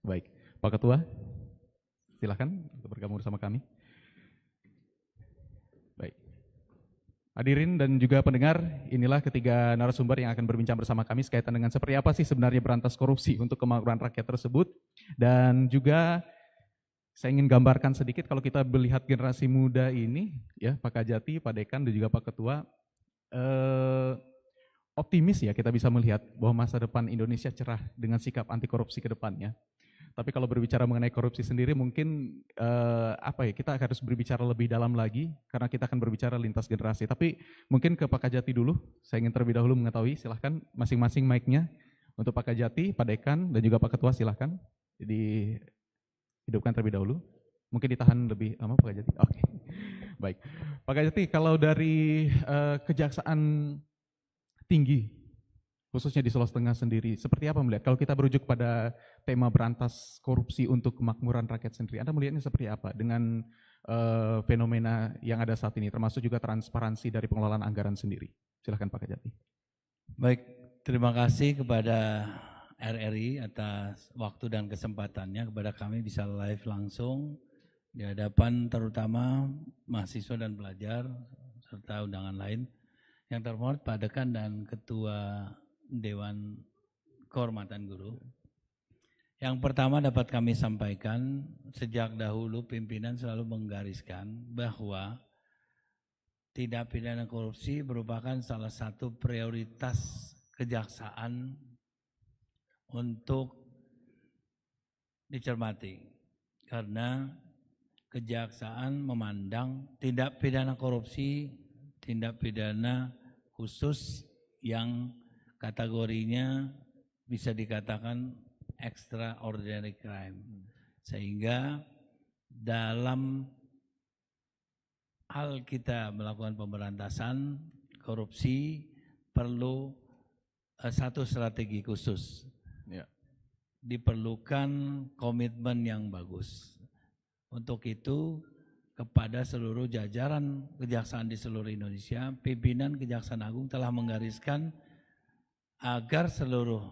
Baik, Pak Ketua, silakan untuk bergabung bersama kami. Baik. Hadirin dan juga pendengar, inilah ketiga narasumber yang akan berbincang bersama kami sekaitan dengan seperti apa sih sebenarnya berantas korupsi untuk kemakmuran rakyat tersebut. Dan juga saya ingin gambarkan sedikit kalau kita melihat generasi muda ini, ya Pak Kajati, Pak Dekan, dan juga Pak Ketua, optimis ya kita bisa melihat bahwa masa depan Indonesia cerah dengan sikap anti korupsi ke depannya. Tapi kalau berbicara mengenai korupsi sendiri mungkin kita harus berbicara lebih dalam lagi karena kita akan berbicara lintas generasi. Tapi mungkin ke Pak Kajati dulu, saya ingin terlebih dahulu mengetahui, silahkan masing-masing mic-nya untuk Pak Kajati, Pak Dekan, dan juga Pak Ketua silahkan dihidupkan terlebih dahulu. Mungkin ditahan lebih lama Pak Kajati. Oke, baik. Pak Kajati, kalau dari Kejaksaan Tinggi khususnya di Sulawesi Tengah sendiri, seperti apa melihat? Kalau kita berujuk pada tema berantas korupsi untuk kemakmuran rakyat sendiri, Anda melihatnya seperti apa dengan fenomena yang ada saat ini, termasuk juga transparansi dari pengelolaan anggaran sendiri? Silahkan Pak Kajati. Baik, terima kasih kepada RRI atas waktu dan kesempatannya kepada kami bisa live langsung di hadapan terutama mahasiswa dan pelajar serta undangan lain. Yang terhormat Pak Dekan dan Ketua Dewan Kehormatan Guru. Yang pertama dapat kami sampaikan, sejak dahulu pimpinan selalu menggariskan bahwa tindak pidana korupsi merupakan salah satu prioritas kejaksaan untuk dicermati. Karena kejaksaan memandang tindak pidana korupsi, tindak pidana khusus yang kategorinya bisa dikatakan extraordinary crime. Sehingga dalam hal kita melakukan pemberantasan korupsi perlu satu strategi khusus. Ya. Diperlukan komitmen yang bagus. Untuk itu kepada seluruh jajaran kejaksaan di seluruh Indonesia, pimpinan Kejaksaan Agung telah menggariskan agar seluruh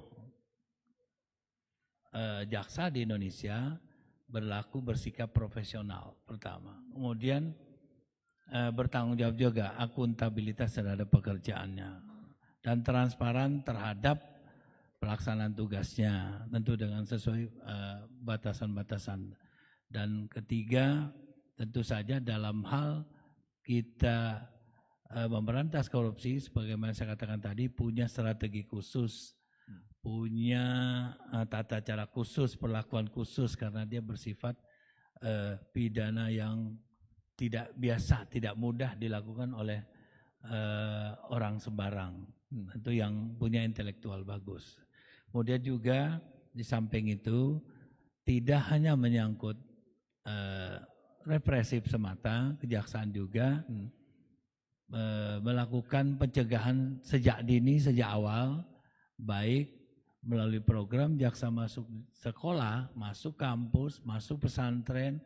jaksa di Indonesia berlaku bersikap profesional pertama. Kemudian bertanggung jawab juga akuntabilitas terhadap pekerjaannya dan transparan terhadap pelaksanaan tugasnya, tentu dengan sesuai batasan-batasan. Dan ketiga, tentu saja dalam hal kita memberantas korupsi, sebagaimana saya katakan tadi, punya strategi khusus, punya tata cara khusus, perlakuan khusus, karena dia bersifat pidana yang tidak biasa, tidak mudah dilakukan oleh orang sembarang, tentu yang punya intelektual bagus. Kemudian juga di samping itu tidak hanya menyangkut represif semata, kejaksaan juga melakukan pencegahan sejak dini, sejak awal, baik melalui program jaksa masuk sekolah, masuk kampus, masuk pesantren,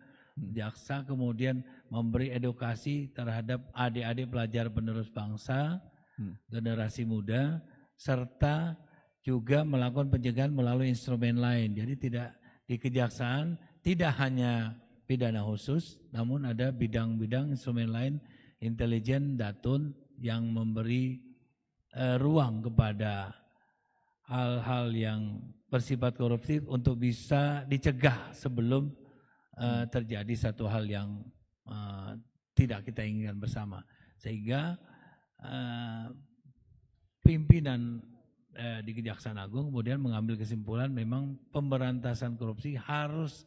jaksa kemudian memberi edukasi terhadap adik-adik pelajar penerus bangsa, generasi muda, serta juga melakukan pencegahan melalui instrumen lain. Jadi tidak di kejaksaan tidak hanya pidana khusus, namun ada bidang-bidang instrumen lain, intelijen, datun yang memberi ruang kepada hal-hal yang bersifat koruptif untuk bisa dicegah sebelum terjadi satu hal yang tidak kita inginkan bersama. Sehingga pimpinan di Kejaksaan Agung kemudian mengambil kesimpulan memang pemberantasan korupsi harus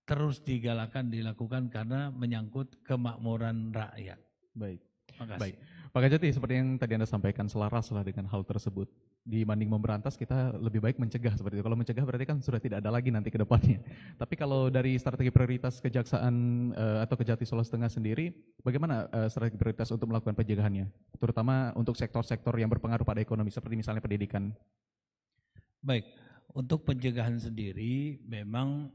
terus digalakkan, dilakukan karena menyangkut kemakmuran rakyat. Baik. Makasih. Baik. Pak Kajati, seperti yang tadi Anda sampaikan, selaraslah dengan hal tersebut. Dibanding memberantas, kita lebih baik mencegah seperti itu. Kalau mencegah berarti kan sudah tidak ada lagi nanti ke depannya. Tapi kalau dari strategi prioritas kejaksaan atau Kejati Sulawesi Tengah sendiri, bagaimana strategi prioritas untuk melakukan pencegahannya? Terutama untuk sektor-sektor yang berpengaruh pada ekonomi, seperti misalnya pendidikan. Baik, untuk pencegahan sendiri memang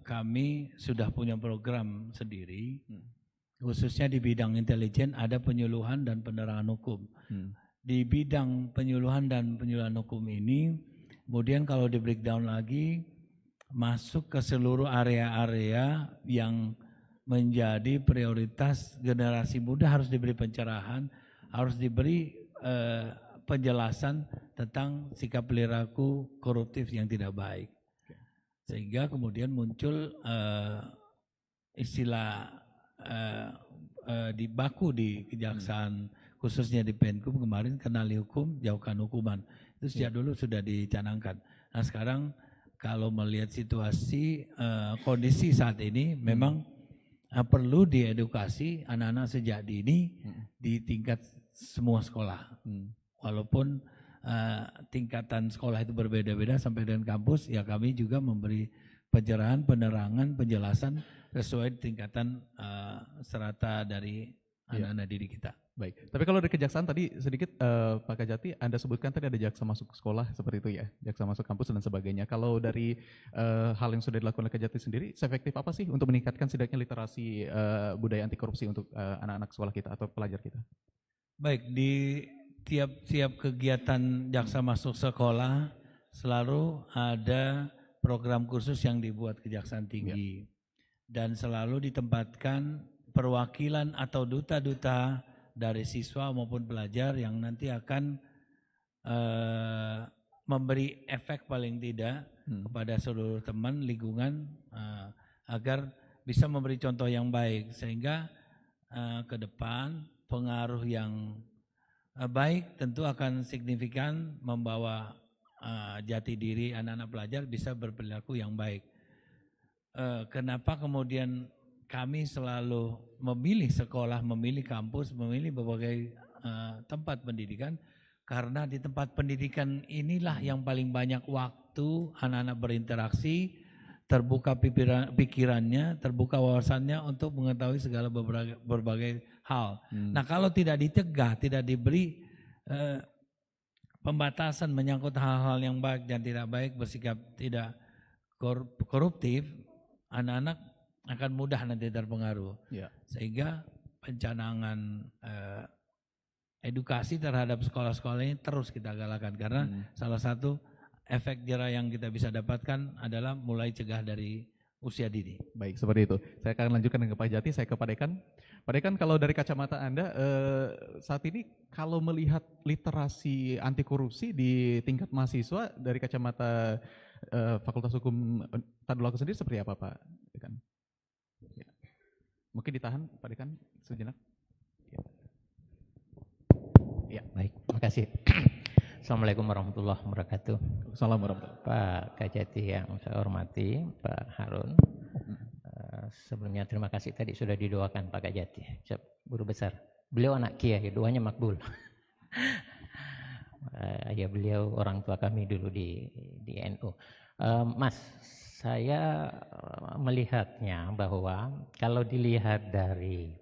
kami sudah punya program sendiri. Khususnya di bidang intelijen ada penyuluhan dan penerangan hukum. Di bidang penyuluhan dan penyuluhan hukum ini, kemudian kalau di breakdown lagi, masuk ke seluruh area-area yang menjadi prioritas generasi muda, harus diberi pencerahan, harus diberi penjelasan tentang sikap perilaku koruptif yang tidak baik. Sehingga kemudian muncul istilah di baku di kejaksaan, khususnya di Penkum kemarin, kenali hukum, jauhkan hukuman. Itu sejak dulu sudah dicanangkan. Nah sekarang kalau melihat situasi kondisi saat ini, memang perlu diedukasi anak-anak sejak dini di tingkat semua sekolah. Walaupun tingkatan sekolah itu berbeda-beda sampai dengan kampus, ya kami juga memberi pencerahan, penerangan, penjelasan sesuai tingkatan serata dari anak-anak didik kita. Baik, tapi kalau dari kejaksaan tadi sedikit Pak Kajati, Anda sebutkan tadi ada jaksa masuk sekolah seperti itu ya, jaksa masuk kampus dan sebagainya. Kalau dari hal yang sudah dilakukan oleh Kajati sendiri, seefektif apa sih untuk meningkatkan setidaknya literasi budaya anti korupsi untuk anak-anak sekolah kita atau pelajar kita? Baik, di tiap-tiap kegiatan jaksa masuk sekolah selalu ada program kursus yang dibuat Kejaksaan Tinggi. Dan selalu ditempatkan perwakilan atau duta-duta dari siswa maupun pelajar yang nanti akan memberi efek paling tidak kepada seluruh teman lingkungan agar bisa memberi contoh yang baik, sehingga ke depan pengaruh yang baik tentu akan signifikan membawa jati diri anak-anak pelajar bisa berperilaku yang baik. Kenapa kemudian kami selalu memilih sekolah, memilih kampus, memilih berbagai tempat pendidikan? Karena di tempat pendidikan inilah yang paling banyak waktu anak-anak berinteraksi, terbuka pikirannya, terbuka wawasannya untuk mengetahui segala berbagai hal. Nah kalau tidak dicegah, tidak diberi pembatasan menyangkut hal-hal yang baik dan tidak baik, bersikap tidak koruptif, anak-anak akan mudah nanti terpengaruh. Sehingga pencanangan edukasi terhadap sekolah-sekolah ini terus kita galakan, karena salah satu efek jerah yang kita bisa dapatkan adalah mulai cegah dari usia dini. Baik, seperti itu. Saya akan lanjutkan dengan Pak Jati, saya ke Pak Dekan. Pak Dekan, kalau dari kacamata Anda, saat ini kalau melihat literasi anti korupsi di tingkat mahasiswa dari kacamata Fakultas Hukum Tadulako sendiri seperti apa Pak Dekan? Ya. Mungkin ditahan Pak Dekan sejenak. Ya. Baik, makasih. Assalamualaikum warahmatullahi wabarakatuh. Assalamualaikum warahmatullahi wabarakatuh. Pak Kajati yang saya hormati, Pak Harun. Sebelumnya terima kasih tadi sudah didoakan Pak Kajati, guru besar. Beliau anak kiai, doanya makbul. Ayah beliau orang tua kami dulu di NU. Mas, saya melihatnya bahwa kalau dilihat dari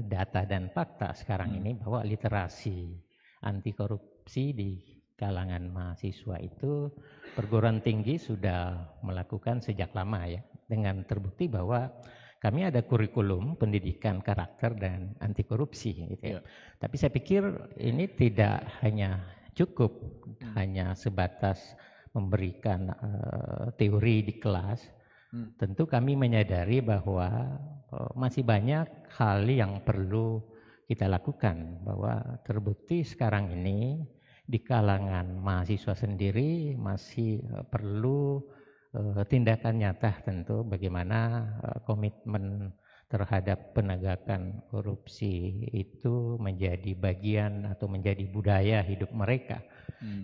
data dan fakta sekarang ini bahwa literasi anti korupsi di kalangan mahasiswa itu perguruan tinggi sudah melakukan sejak lama ya, dengan terbukti bahwa kami ada kurikulum pendidikan karakter dan anti korupsi gitu ya. Tapi saya pikir ini tidak hanya cukup hanya sebatas memberikan teori di kelas. Tentu kami menyadari bahwa masih banyak hal yang perlu kita lakukan, bahwa terbukti sekarang ini di kalangan mahasiswa sendiri masih perlu tindakan nyata, tentu bagaimana komitmen terhadap penegakan korupsi itu menjadi bagian atau menjadi budaya hidup mereka.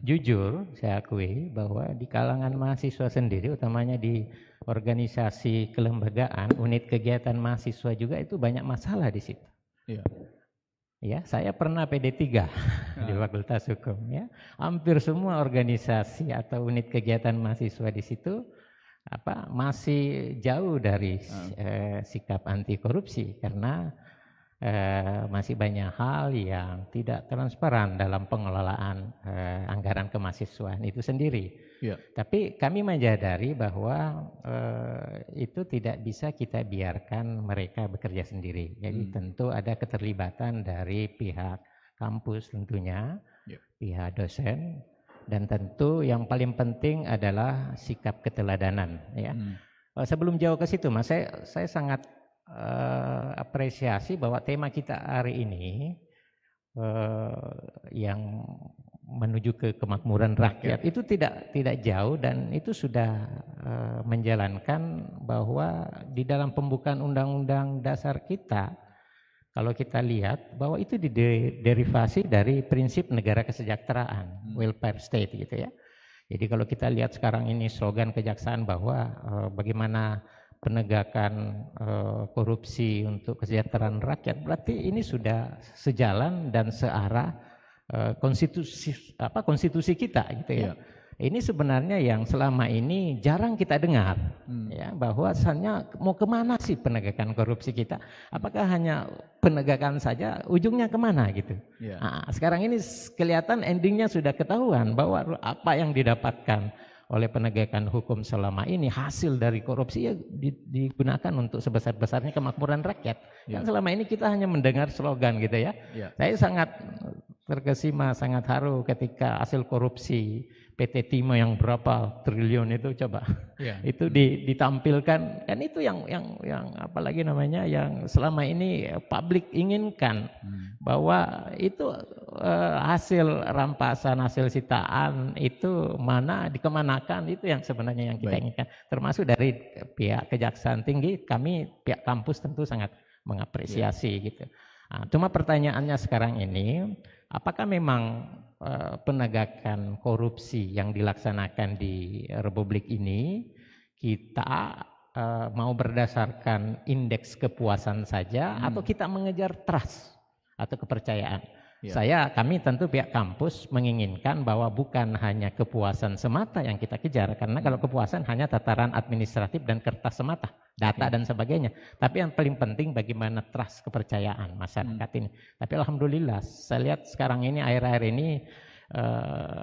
Jujur saya akui bahwa di kalangan mahasiswa sendiri, utamanya di organisasi kelembagaan, unit kegiatan mahasiswa juga itu banyak masalah di situ. Ya, saya pernah PD3 di Fakultas Hukum ya. Hampir semua organisasi atau unit kegiatan mahasiswa di situ masih jauh dari sikap anti korupsi, karena masih banyak hal yang tidak transparan dalam pengelolaan anggaran kemahasiswaan itu sendiri. Tapi kami menyadari bahwa itu tidak bisa kita biarkan mereka bekerja sendiri. Jadi tentu ada keterlibatan dari pihak kampus tentunya, pihak dosen, Dan tentu yang paling penting adalah sikap keteladanan. Ya. Sebelum jauh ke situ, Mas, saya sangat apresiasi bahwa tema kita hari ini yang menuju ke kemakmuran rakyat itu tidak jauh, dan itu sudah menjalankan bahwa di dalam pembukaan Undang-Undang Dasar kita, kalau kita lihat bahwa itu diderivasi dari prinsip negara kesejahteraan, welfare state gitu ya. Jadi kalau kita lihat sekarang ini slogan kejaksaan bahwa bagaimana penegakan korupsi untuk kesejahteraan rakyat, berarti ini sudah sejalan dan searah konstitusi kita gitu ya. Ini sebenarnya yang selama ini jarang kita dengar, ya, bahwasannya mau kemana sih penegakan korupsi kita? Apakah hanya penegakan saja, ujungnya kemana gitu? Nah, sekarang ini kelihatan endingnya sudah ketahuan bahwa apa yang didapatkan oleh penegakan hukum selama ini, hasil dari korupsi ya digunakan untuk sebesar-besarnya kemakmuran rakyat. Kan selama ini kita hanya mendengar slogan gitu ya. Saya sangat terkesima, sangat haru ketika hasil korupsi PT Timah yang berapa triliun itu coba itu ditampilkan, dan itu yang apalagi namanya yang selama ini publik inginkan, bahwa itu hasil rampasan, hasil sitaan itu mana dikemanakan, itu yang sebenarnya yang kita inginkan, termasuk dari pihak Kejaksaan Tinggi. Kami pihak kampus tentu sangat mengapresiasi gitu. Nah, cuma pertanyaannya sekarang ini, apakah memang penegakan korupsi yang dilaksanakan di Republik ini kita mau berdasarkan indeks kepuasan saja, atau kita mengejar trust atau kepercayaan? Kami tentu pihak kampus menginginkan bahwa bukan hanya kepuasan semata yang kita kejar, karena kalau kepuasan hanya tataran administratif dan kertas semata, data dan sebagainya. Tapi yang paling penting bagaimana trust, kepercayaan masyarakat ini. Tapi alhamdulillah saya lihat sekarang ini, akhir-akhir ini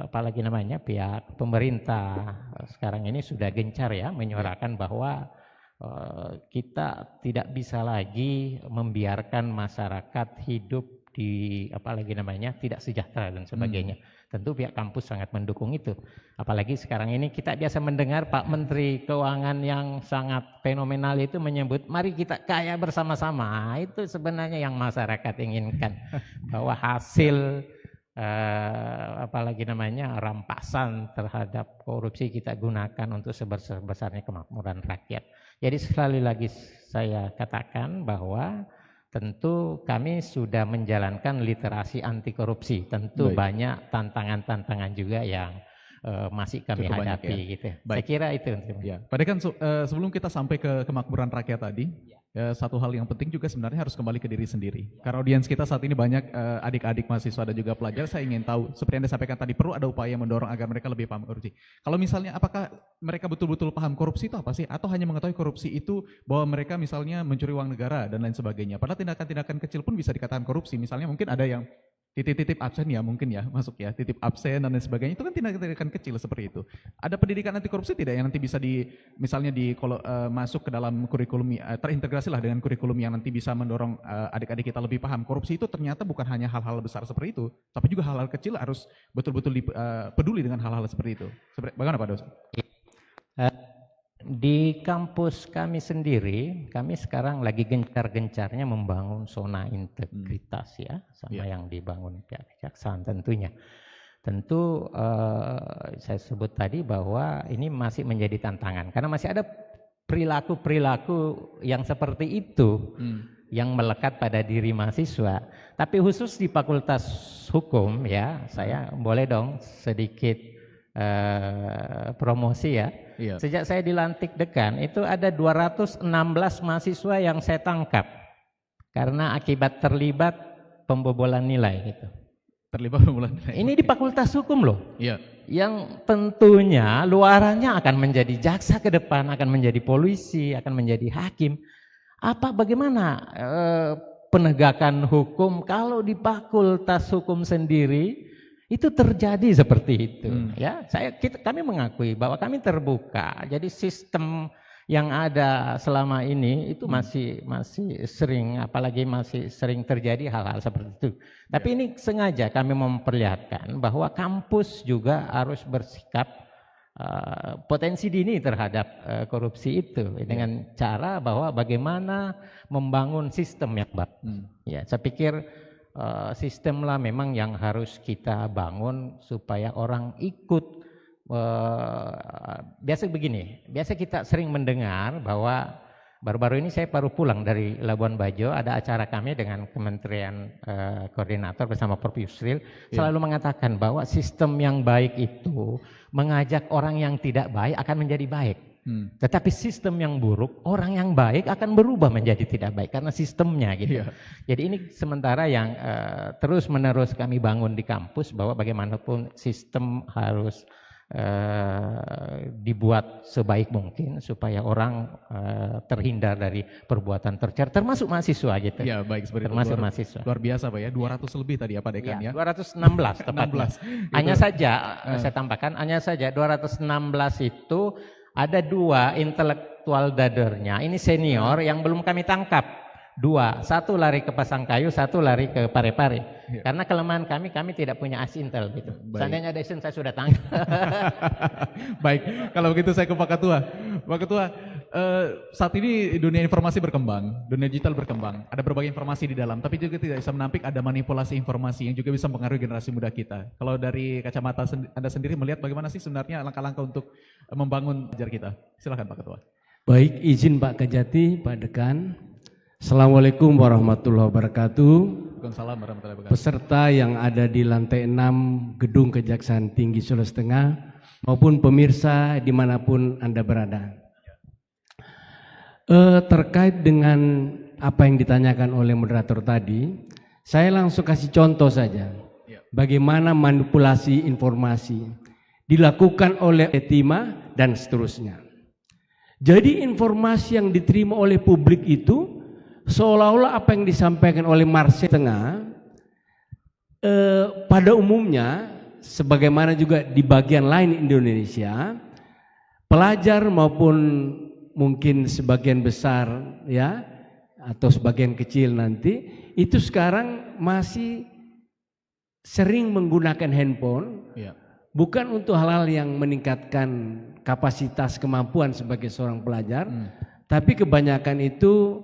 apalagi namanya pihak pemerintah sekarang ini sudah gencar ya menyuarakan bahwa kita tidak bisa lagi membiarkan masyarakat hidup di apalagi namanya tidak sejahtera dan sebagainya. Tentu pihak kampus sangat mendukung itu. Apalagi sekarang ini kita biasa mendengar Pak Menteri Keuangan yang sangat fenomenal itu menyebut mari kita kaya bersama-sama. Itu sebenarnya yang masyarakat inginkan, bahwa hasil apalagi namanya rampasan terhadap korupsi kita gunakan untuk sebesar-besarnya kemakmuran rakyat. Jadi sekali lagi saya katakan bahwa tentu kami sudah menjalankan literasi anti korupsi. Tentu banyak tantangan-tantangan juga yang masih kami hadapi gitu. Saya kira itu. Padahal kan sebelum kita sampai ke kemakmuran rakyat tadi, satu hal yang penting juga sebenarnya harus kembali ke diri sendiri. Karena audiens kita saat ini banyak adik-adik mahasiswa dan juga pelajar, saya ingin tahu, seperti yang disampaikan tadi, perlu ada upaya mendorong agar mereka lebih paham korupsi. Kalau misalnya apakah mereka betul-betul paham korupsi itu apa sih? Atau hanya mengetahui korupsi itu bahwa mereka misalnya mencuri uang negara dan lain sebagainya. Padahal tindakan-tindakan kecil pun bisa dikatakan korupsi. Misalnya mungkin ada yang titip absen ya, mungkin ya masuk ya, titip absen dan lain sebagainya, itu kan tindakan kecil seperti itu. Ada pendidikan anti korupsi tidak yang nanti bisa misalnya masuk ke dalam kurikulum, terintegrasi lah dengan kurikulum yang nanti bisa mendorong adik-adik kita lebih paham korupsi itu ternyata bukan hanya hal-hal besar seperti itu, tapi juga hal-hal kecil harus betul-betul peduli dengan hal-hal seperti itu. Bagaimana Pak Dosen? Di kampus kami sendiri, kami sekarang lagi gencar-gencarnya membangun zona integritas ya, sama yang dibangun pihak kejaksaan tentunya. Tentu saya sebut tadi bahwa ini masih menjadi tantangan, karena masih ada perilaku-perilaku yang seperti itu yang melekat pada diri mahasiswa. Tapi khusus di Fakultas Hukum ya, saya boleh dong sedikit promosi ya. Sejak saya dilantik dekan itu ada 216 mahasiswa yang saya tangkap karena akibat terlibat pembobolan nilai gitu. Terlibat pembobolan nilai. Ini di Fakultas Hukum loh. Yang tentunya luarannya akan menjadi jaksa ke depan, akan menjadi polisi, akan menjadi hakim. Bagaimana penegakan hukum kalau di Fakultas Hukum sendiri itu terjadi seperti itu ya. Kami mengakui bahwa kami terbuka. Jadi sistem yang ada selama ini itu masih sering, apalagi masih sering terjadi hal-hal seperti itu. Tapi ini sengaja kami memperlihatkan bahwa kampus juga harus bersikap potensi dini terhadap korupsi itu dengan cara bahwa bagaimana membangun sistem yang baik. Ya, saya pikir sistem lah memang yang harus kita bangun supaya orang ikut. Biasa begini, biasa kita sering mendengar bahwa baru-baru ini saya baru pulang dari Labuan Bajo, ada acara kami dengan Kementerian Koordinator bersama Prof. Yusril, selalu mengatakan bahwa sistem yang baik itu mengajak orang yang tidak baik akan menjadi baik. Tetapi sistem yang buruk, orang yang baik akan berubah menjadi tidak baik karena sistemnya gitu. Jadi ini sementara yang terus menerus kami bangun di kampus bahwa bagaimanapun sistem harus dibuat sebaik mungkin supaya orang terhindar dari perbuatan tercela, termasuk mahasiswa gitu. Ya, baik, seperti termasuk itu. mahasiswa. Luar biasa Pak ya, 200 lebih tadi apa Dekan ya? 216 tepatnya. 16. Hanya saja saya tambahkan, hanya saja 216 itu ada 2 intelektual dadernya, ini senior yang belum kami tangkap. 2, 1 lari ke Pasangkayu, 1 lari ke Parepare. Karena kelemahan kami tidak punya asintel gitu. Seandainya ada asin saya sudah tangkap. Baik, kalau begitu saya ke Pak Ketua. Pak Ketua, saat ini dunia informasi berkembang, dunia digital berkembang. Ada berbagai informasi di dalam, tapi juga tidak bisa menampik ada manipulasi informasi yang juga bisa mempengaruhi generasi muda kita. Kalau dari kacamata Anda sendiri melihat bagaimana sih sebenarnya langkah-langkah untuk membangun ajar kita? Silakan Pak Ketua. Baik, izin Pak Kajati, Pak Dekan. Assalamualaikum warahmatullahi wabarakatuh. Waalaikumsalam warahmatullahi wabarakatuh. Peserta yang ada di lantai 6 Gedung Kejaksaan Tinggi Sulawesi Tengah maupun pemirsa dimanapun Anda berada. Terkait dengan apa yang ditanyakan oleh moderator tadi, saya langsung kasih contoh saja. Bagaimana manipulasi informasi dilakukan oleh Etima dan seterusnya. Jadi informasi yang diterima oleh publik itu seolah-olah apa yang disampaikan oleh Marcel Tengah pada umumnya, sebagaimana juga di bagian lain Indonesia, pelajar maupun mungkin sebagian besar ya atau sebagian kecil nanti itu sekarang masih sering menggunakan handphone, bukan untuk hal-hal yang meningkatkan kapasitas kemampuan sebagai seorang pelajar, tapi kebanyakan itu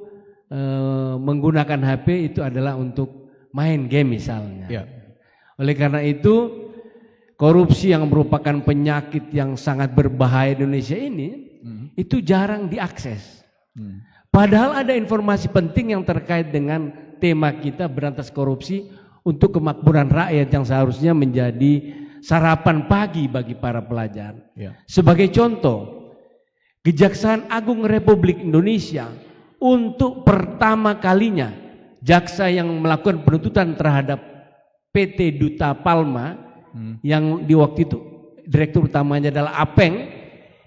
menggunakan HP itu adalah untuk main game misalnya. Oleh karena itu korupsi yang merupakan penyakit yang sangat berbahaya di Indonesia ini itu jarang diakses. Padahal ada informasi penting yang terkait dengan tema kita berantas korupsi untuk kemakmuran rakyat yang seharusnya menjadi sarapan pagi bagi para pelajar. Sebagai contoh, Kejaksaan Agung Republik Indonesia untuk pertama kalinya jaksa yang melakukan penuntutan terhadap PT Duta Palma yang di waktu itu direktur utamanya adalah Apeng,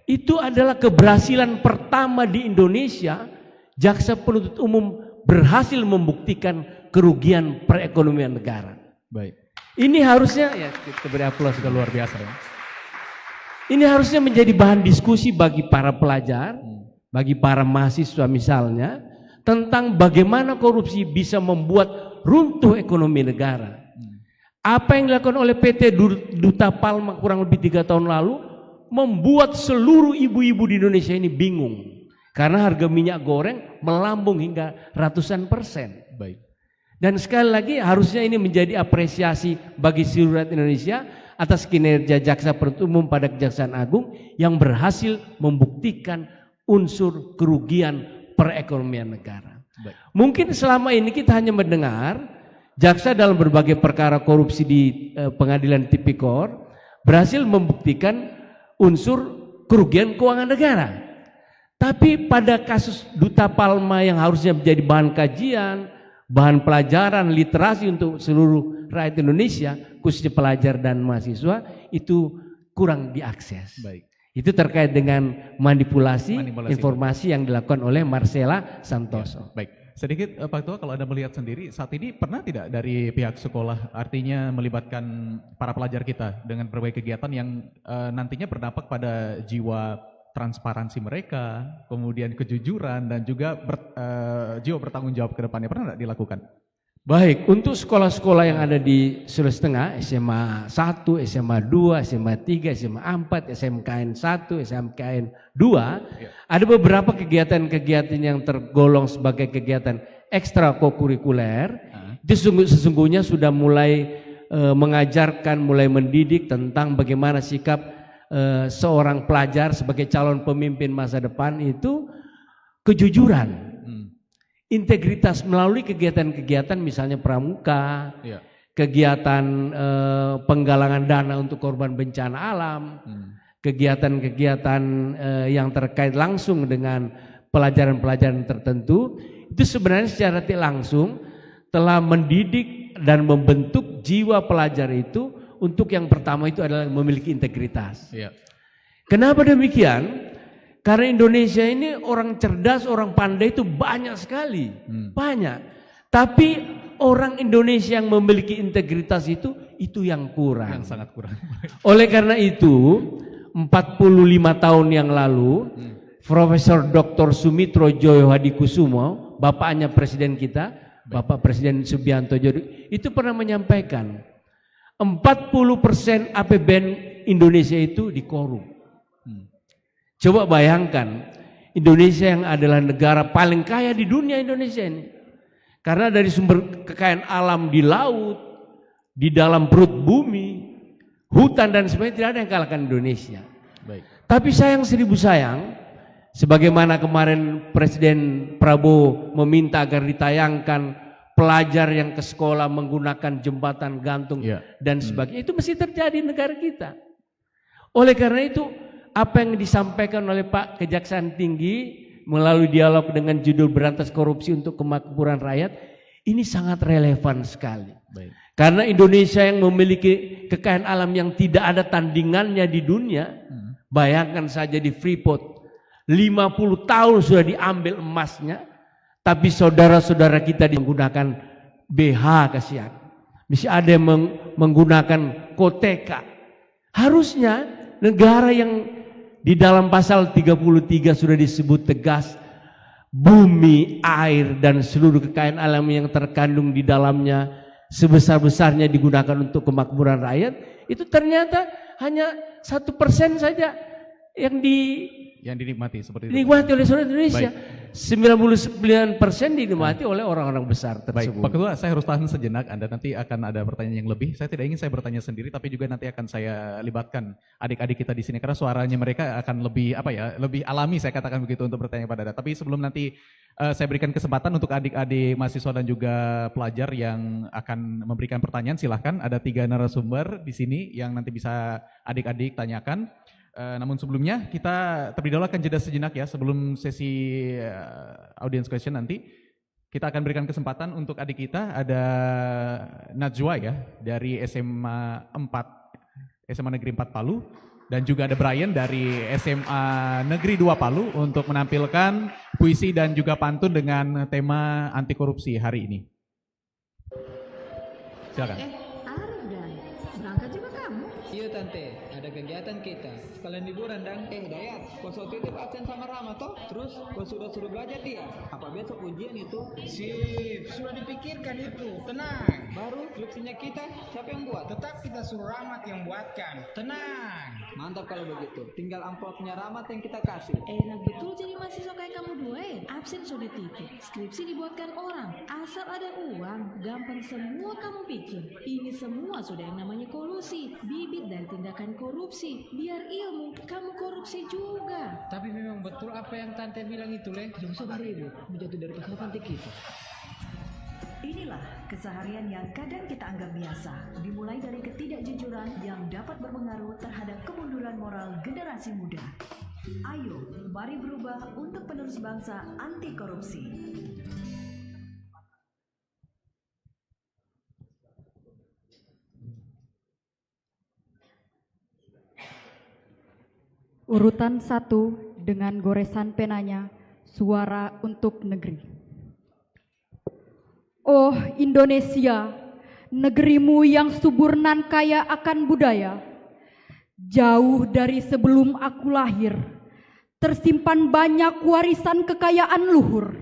itu adalah keberhasilan pertama di Indonesia jaksa penuntut umum berhasil membuktikan kerugian perekonomian negara. Baik. Ini harusnya ya kita beri aplaus, sudah luar biasa ya. Ini harusnya menjadi bahan diskusi bagi para pelajar, bagi para mahasiswa misalnya, tentang bagaimana korupsi bisa membuat runtuh ekonomi negara. Apa yang dilakukan oleh PT Duta Palma kurang lebih 3 tahun lalu membuat seluruh ibu-ibu di Indonesia ini bingung karena harga minyak goreng melambung hingga ratusan persen. Baik. Dan sekali lagi harusnya ini menjadi apresiasi bagi seluruh rakyat Indonesia atas kinerja jaksa penuntut umum pada Kejaksaan Agung yang berhasil membuktikan unsur kerugian perekonomian negara. Baik. Mungkin selama ini kita hanya mendengar jaksa dalam berbagai perkara korupsi di pengadilan tipikor berhasil membuktikan unsur kerugian keuangan negara. Tapi pada kasus Duta Palma yang harusnya menjadi bahan kajian, bahan pelajaran, literasi untuk seluruh rakyat Indonesia, khususnya pelajar dan mahasiswa, itu kurang diakses. Baik. Itu terkait dengan manipulasi informasi yang dilakukan oleh Marcella Santoso. Baik, sedikit Pak Ketua, kalau Anda melihat sendiri saat ini pernah tidak dari pihak sekolah artinya melibatkan para pelajar kita dengan berbagai kegiatan yang nantinya berdampak pada jiwa transparansi mereka, kemudian kejujuran dan juga jiwa bertanggung jawab ke depannya. Pernah nggak dilakukan? Baik, untuk sekolah-sekolah yang ada di Sulawesi Tengah, SMA 1, SMA 2, SMA 3, SMA 4, SMKN 1, SMKN 2, ada beberapa kegiatan-kegiatan yang tergolong sebagai kegiatan ekstrakurikuler. Itu sesungguhnya sudah mulai mengajarkan, mulai mendidik tentang bagaimana sikap seorang pelajar sebagai calon pemimpin masa depan itu kejujuran. Integritas melalui kegiatan-kegiatan misalnya pramuka, kegiatan penggalangan dana untuk korban bencana alam, kegiatan-kegiatan yang terkait langsung dengan pelajaran-pelajaran tertentu, itu sebenarnya secara tidak langsung telah mendidik dan membentuk jiwa pelajar itu untuk yang pertama itu adalah memiliki integritas. Kenapa demikian? Karena Indonesia ini orang cerdas, orang pandai itu banyak sekali, banyak. Tapi orang Indonesia yang memiliki integritas itu yang kurang. Yang sangat kurang. Oleh karena itu, 45 tahun yang lalu, Profesor Dr. Sumitro Joyo Hadikusumo, bapaknya presiden kita, Bapak Presiden Subianto Joyo, itu pernah menyampaikan 40% APBN Indonesia itu dikorup. Coba bayangkan, Indonesia yang adalah negara paling kaya di dunia Indonesia ini. Karena dari sumber kekayaan alam di laut, di dalam perut bumi, hutan dan sebagainya, tidak ada yang kalahkan Indonesia. Tapi sayang seribu sayang, sebagaimana kemarin Presiden Prabowo meminta agar ditayangkan pelajar yang ke sekolah menggunakan jembatan gantung dan sebagainya, itu mesti terjadi di negara kita. Oleh karena itu, apa yang disampaikan oleh Pak Kejaksaan Tinggi melalui dialog dengan judul Berantas Korupsi untuk Kemakmuran Rakyat, ini sangat relevan sekali. Karena Indonesia yang memiliki kekayaan alam yang tidak ada tandingannya di dunia, bayangkan saja di Freeport, 50 tahun sudah diambil emasnya, tapi saudara-saudara kita menggunakan BH kasihan. Bisa ada yang menggunakan koteka. Harusnya negara yang di dalam pasal 33 sudah disebut tegas, bumi, air, dan seluruh kekayaan alam yang terkandung di dalamnya sebesar-besarnya digunakan untuk kemakmuran rakyat, itu ternyata hanya 1% saja yang dinikmati seperti itu. Dinikmati oleh seluruh Indonesia. 99% dinikmati oleh orang-orang besar tersebut. Pak Ketua, saya harus tahan sejenak. Anda nanti akan ada pertanyaan yang lebih. Saya tidak ingin saya bertanya sendiri, tapi juga nanti akan saya libatkan adik-adik kita di sini karena suaranya mereka akan lebih lebih alami, saya katakan begitu, untuk bertanya pada Anda. Tapi sebelum nanti saya berikan kesempatan untuk adik-adik mahasiswa dan juga pelajar yang akan memberikan pertanyaan, silahkan. Ada 3 narasumber di sini yang nanti bisa adik-adik tanyakan. Namun sebelumnya kita terlebih dahulu akan jeda sejenak ya, sebelum sesi audience question nanti kita akan berikan kesempatan untuk adik kita, ada Najwa ya dari SMA Negeri 4 Palu, dan juga ada Brian dari SMA Negeri 2 Palu untuk menampilkan puisi dan juga pantun dengan tema anti korupsi hari ini. Silakan. Arif dan berangkat juga kamu? Iya tante, ada kegiatan kita. Sekalian liburan dang. Dayat, kau titip absen sama Rama toh? Terus kau sudah suruh belajar dia? Apa besok ujian itu? Sip, sudah dipikirkan itu, tenang. Baru skripsinya kita, siapa yang buat? Tetap kita suruh Rahmat yang buatkan, tenang. Mantap kalau begitu. Tinggal amplopnya Rahmat yang kita kasih. Enak betul jadi mahasiswa kayak kamu dua Absen sudah titip, skripsi dibuatkan orang. Asal ada uang, gampang semua kamu bikin. Ini semua sudah yang namanya kolusi, bibit dari tindakan korupsi. Biar ilmu, kamu korupsi juga. Tapi memang betul apa yang tante bilang itu, Le. Jangan sabar ibu, menjatuh dari pasal pantai kita. Inilah keseharian yang kadang kita anggap biasa, dimulai dari ketidakjujuran yang dapat berpengaruh terhadap kemunduran moral generasi muda. Ayo, mari berubah untuk penerus bangsa anti korupsi. Urutan 1 dengan goresan penanya, suara untuk negeri. Oh Indonesia, negerimu yang subur nan kaya akan budaya. Jauh dari sebelum aku lahir, tersimpan banyak warisan kekayaan luhur.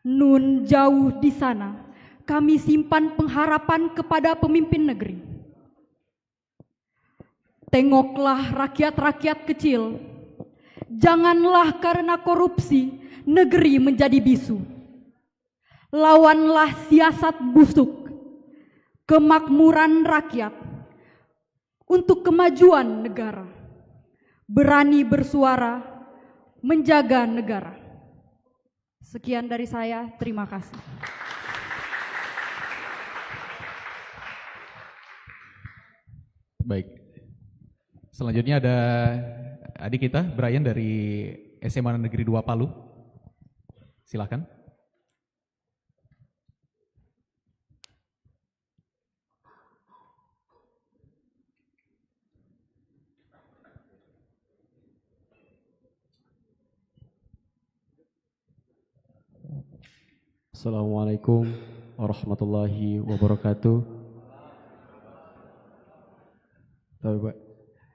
Nun jauh di sana, kami simpan pengharapan kepada pemimpin negeri. Tengoklah rakyat-rakyat kecil, janganlah karena korupsi negeri menjadi bisu. Lawanlah siasat busuk, kemakmuran rakyat untuk kemajuan negara. Berani bersuara, menjaga negara. Sekian dari saya, terima kasih. Baik. Selanjutnya ada adik kita, Brian dari SMA Negeri 2 Palu. Silakan. Assalamualaikum warahmatullahi wabarakatuh. Bapak,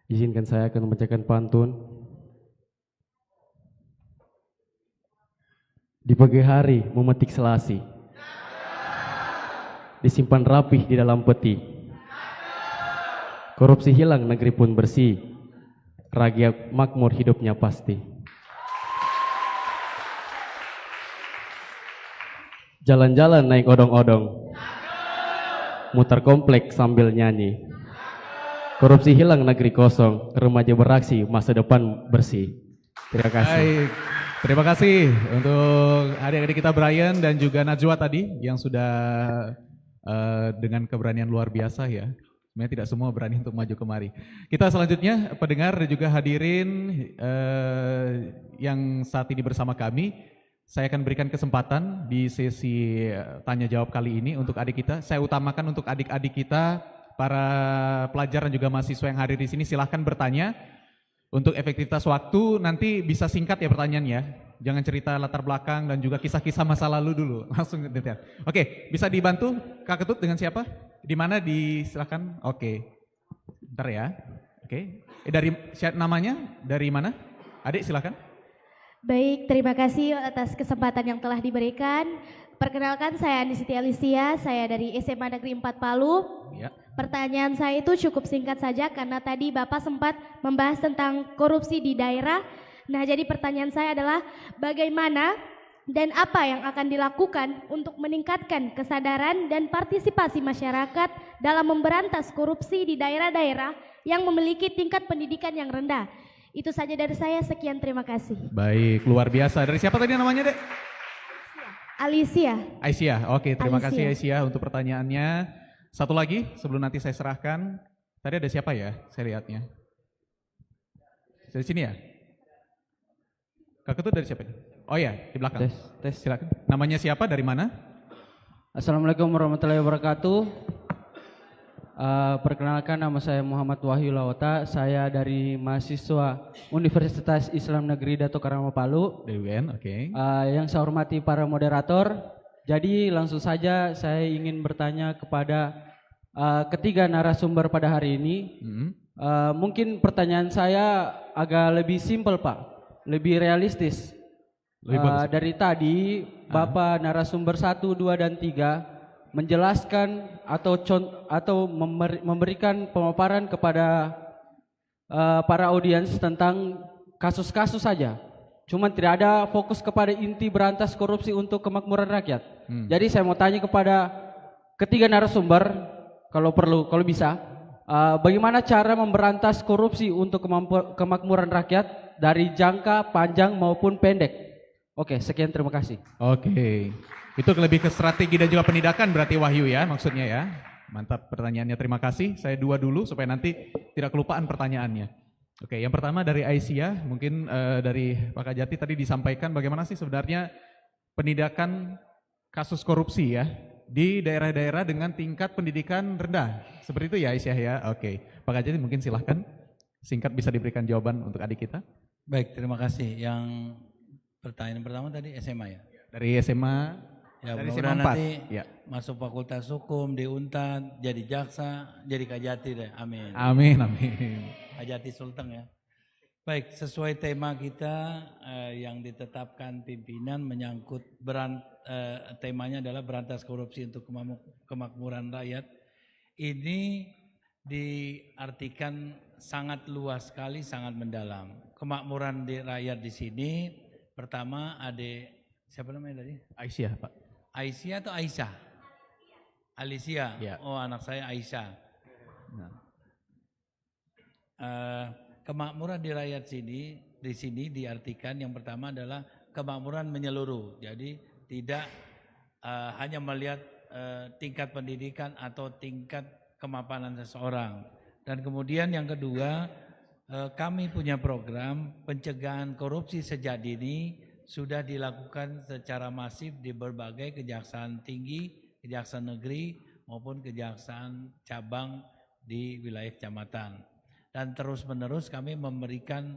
izinkan saya akan membacakan pantun. Di pagi hari memetik selasi, disimpan rapih di dalam peti. Korupsi hilang, negeri pun bersih. Rakyat makmur, hidupnya pasti. Jalan-jalan naik odong-odong, mutar komplek sambil nyanyi. Korupsi hilang, negeri kosong. Remaja beraksi, masa depan bersih. Terima kasih. Baik. Terima kasih untuk adik-adik kita Brian dan juga Najwa tadi yang sudah dengan keberanian luar biasa ya. Sebenarnya tidak semua berani untuk maju kemari. Kita selanjutnya pendengar dan juga hadirin yang saat ini bersama kami. Saya akan berikan kesempatan di sesi tanya jawab kali ini untuk adik kita. Saya utamakan untuk adik-adik kita, para pelajar dan juga mahasiswa yang hadir di sini, silahkan bertanya. Untuk efektivitas waktu nanti bisa singkat ya pertanyaannya. Jangan cerita latar belakang dan juga kisah-kisah masa lalu dulu. Langsung detail. Oke, bisa dibantu Kak Ketut dengan siapa? Di mana? Silahkan. Oke. Bentar ya. Oke. Dari namanya? Dari mana? Adik silahkan. Baik, terima kasih atas kesempatan yang telah diberikan. Perkenalkan, saya Andi Siti Alicia, saya dari SMA Negeri 4 Palu. Ya. Pertanyaan saya itu cukup singkat saja karena tadi Bapak sempat membahas tentang korupsi di daerah. Nah, jadi pertanyaan saya adalah bagaimana dan apa yang akan dilakukan untuk meningkatkan kesadaran dan partisipasi masyarakat dalam memberantas korupsi di daerah-daerah yang memiliki tingkat pendidikan yang rendah. Itu saja dari saya, sekian, terima kasih. Baik, luar biasa. Dari siapa tadi namanya, Dek? Alicia. Aisyah, oke, terima kasih Aisyah untuk pertanyaannya. Satu lagi sebelum nanti saya serahkan. Tadi ada siapa ya? Saya lihatnya. Dari sini ya? Kak Ketut dari siapa? Oh ya, di belakang. Tes. Silakan. Namanya siapa? Dari mana? Assalamualaikum warahmatullahi wabarakatuh. Perkenalkan, nama saya Muhammad Wahyu Lawata. Saya dari mahasiswa Universitas Islam Negeri Dato Karama Palu. DUN, oke. Yang saya hormati para moderator. Jadi langsung saja saya ingin bertanya kepada ketiga narasumber pada hari ini. Mungkin pertanyaan saya agak lebih simpel, Pak, lebih realistis. Dari tadi Bapak narasumber 1, 2, dan 3 menjelaskan atau memberikan pemaparan kepada para audiens tentang kasus-kasus saja. Cuma tidak ada fokus kepada inti berantas korupsi untuk kemakmuran rakyat. Jadi saya mau tanya kepada ketiga narasumber, kalau perlu, kalau bisa, bagaimana cara memberantas korupsi untuk kemakmuran rakyat dari jangka panjang maupun pendek? Oke, sekian, terima kasih. Oke. Itu lebih ke strategi dan juga penindakan berarti Wahyu ya maksudnya ya. Mantap pertanyaannya, terima kasih. Saya dua dulu supaya nanti tidak kelupaan pertanyaannya. Oke, yang pertama dari Aisyah, mungkin dari Pak Kajati tadi disampaikan bagaimana sih sebenarnya penindakan kasus korupsi ya di daerah-daerah dengan tingkat pendidikan rendah. Seperti itu ya Aisyah ya. Oke, Pak Kajati mungkin silahkan singkat bisa diberikan jawaban untuk adik kita. Baik, terima kasih. Yang pertanyaan pertama tadi SMA ya? Dari SMA. Ya, dari mudah-mudahan nanti ya. Masuk fakultas hukum, di Unpad, jadi jaksa, jadi Kajati deh, amin. Amin, amin. Kajati Sultan ya. Baik, sesuai tema kita yang ditetapkan pimpinan menyangkut temanya adalah berantas korupsi untuk kemakmuran rakyat. Ini diartikan sangat luas sekali, sangat mendalam. Kemakmuran di rakyat di sini pertama ada siapa namanya tadi? Aisyah, Pak. Aisyah atau Aisyah? Alicia. Ya. Oh, anak saya Aisyah. Nah. Kemakmuran di rakyat di sini diartikan yang pertama adalah kemakmuran menyeluruh. Jadi tidak hanya melihat tingkat pendidikan atau tingkat kemapanan seseorang. Dan kemudian yang kedua, kami punya program pencegahan korupsi sejak dini sudah dilakukan secara masif di berbagai kejaksaan tinggi, kejaksaan negeri maupun kejaksaan cabang di wilayah kecamatan. Dan terus-menerus kami memberikan